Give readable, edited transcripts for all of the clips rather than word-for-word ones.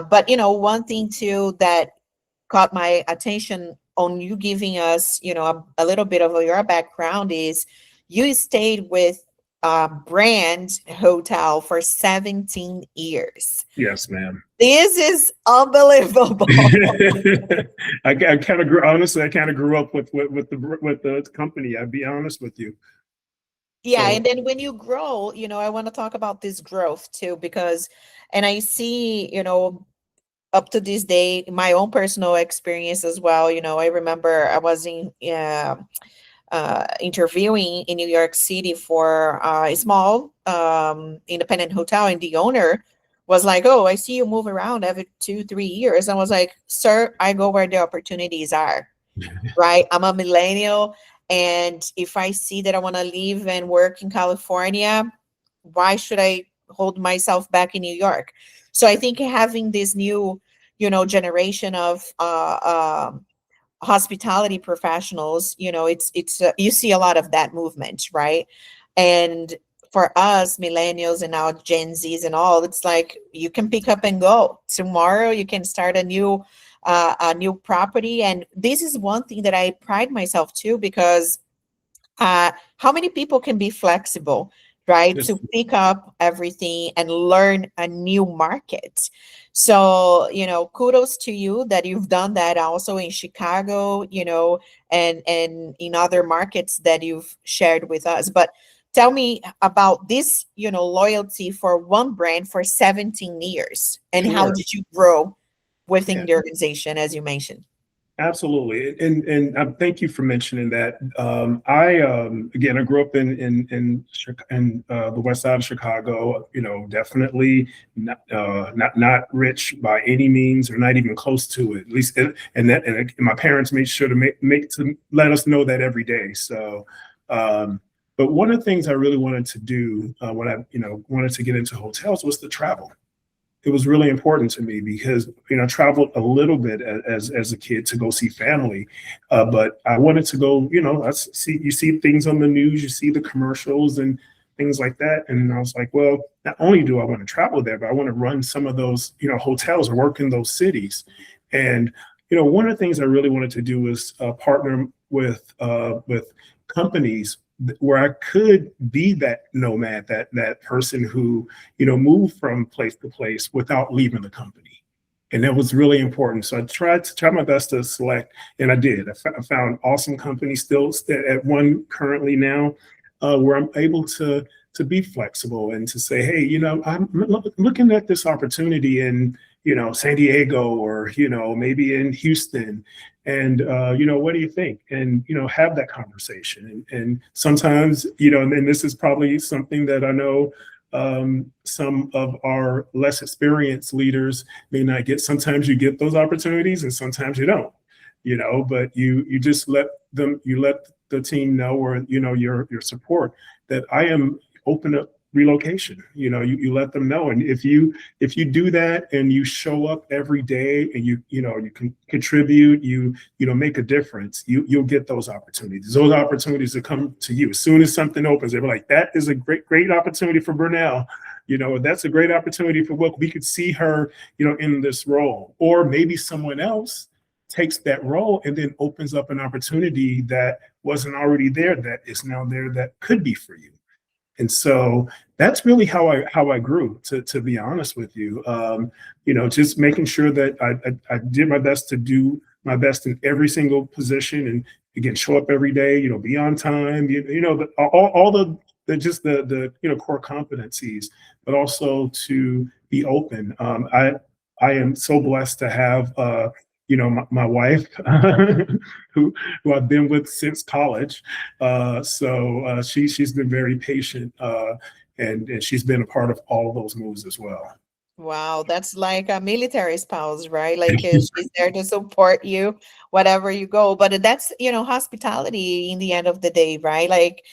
But one thing too that caught my attention on you giving us, a little bit of your background is you stayed with Brand Hotel for 17 years. Yes, ma'am. This is unbelievable. I kind of grew honestly. I kind of grew up with the company. I'd be honest with you. Yeah, So and then when you grow, I want to talk about this growth too, because, and I see, up to this day, my own personal experience as well. I remember I was in interviewing in New York City for a small independent hotel, and the owner was like, "Oh, I see you move around every 2, 3 years." I was like, "Sir, I go where the opportunities are." Right? I'm a millennial. And if I see that I want to live and work in California, why should I hold myself back in New York? So I think having this new, generation of hospitality professionals, you see a lot of that movement, right? And for us millennials and now Gen Zs and all, it's like you can pick up and go tomorrow. You can start a new property, and this is one thing that I pride myself too, because how many people can be flexible, right, just to pick up everything and learn a new market? So, kudos to you that you've done that also in Chicago, and in other markets that you've shared with us. But tell me about this, loyalty for one brand for 17 years, and how sure. did you grow Yeah. within the organization, as you mentioned? Absolutely, and thank you for mentioning that. I again, I grew up in the west side of Chicago. Definitely not rich by any means, or not even close to it. At least, and my parents made sure to make to let us know that every day. So, but one of the things I really wanted to do when I wanted to get into hotels was to travel. It was really important to me because I traveled a little bit as a kid to go see family, but I wanted to go. I see you see things on the news, you see the commercials and things like that, and I was like, well, not only do I want to travel there, but I want to run some of those hotels or work in those cities. And one of the things I really wanted to do was partner with companies where I could be that nomad, that person who moved from place to place without leaving the company. And that was really important. So I tried my best to select, and I did. I found awesome companies still at one currently now, where I'm able to be flexible and to say, hey, I'm looking at this opportunity in San Diego, or maybe in Houston, and what do you think? And have that conversation. And sometimes and this is probably something that I know some of our less experienced leaders may not get. Sometimes you get those opportunities, and sometimes you don't. But you just let the team know, or your support, that I am open up relocation. You let them know. And if you do that, and you show up every day, and you can contribute, make a difference, you'll get those opportunities. Those opportunities will come to you as soon as something opens. They're like, that is a great opportunity for Burnell. That's a great opportunity for what we could see her in this role. Or maybe someone else takes that role and then opens up an opportunity that wasn't already there, that is now there, that could be for you. And so that's really how I grew, to be honest with you. Just making sure that I did my best to do my best in every single position, and again, show up every day, be on time, all the core competencies, but also to be open. I am so blessed to have my wife, who I've been with since college. So she's been very patient, and she's been a part of all of those moves as well. Wow, that's like a military spouse, right? Like she's there to support you whatever you go. But that's, hospitality in the end of the day, right? Like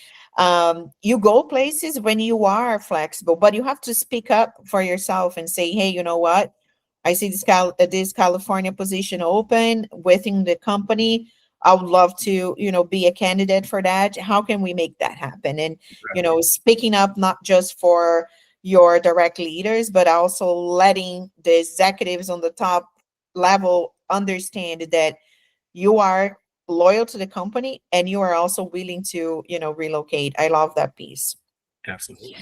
you go places when you are flexible, but you have to speak up for yourself and say, hey, you know what? I see this California position open within the company. I would love to, be a candidate for that. How can we make that happen? And, Exactly. speaking up not just for your direct leaders, but also letting the executives on the top level understand that you are loyal to the company and you are also willing to, relocate. I love that piece. Absolutely.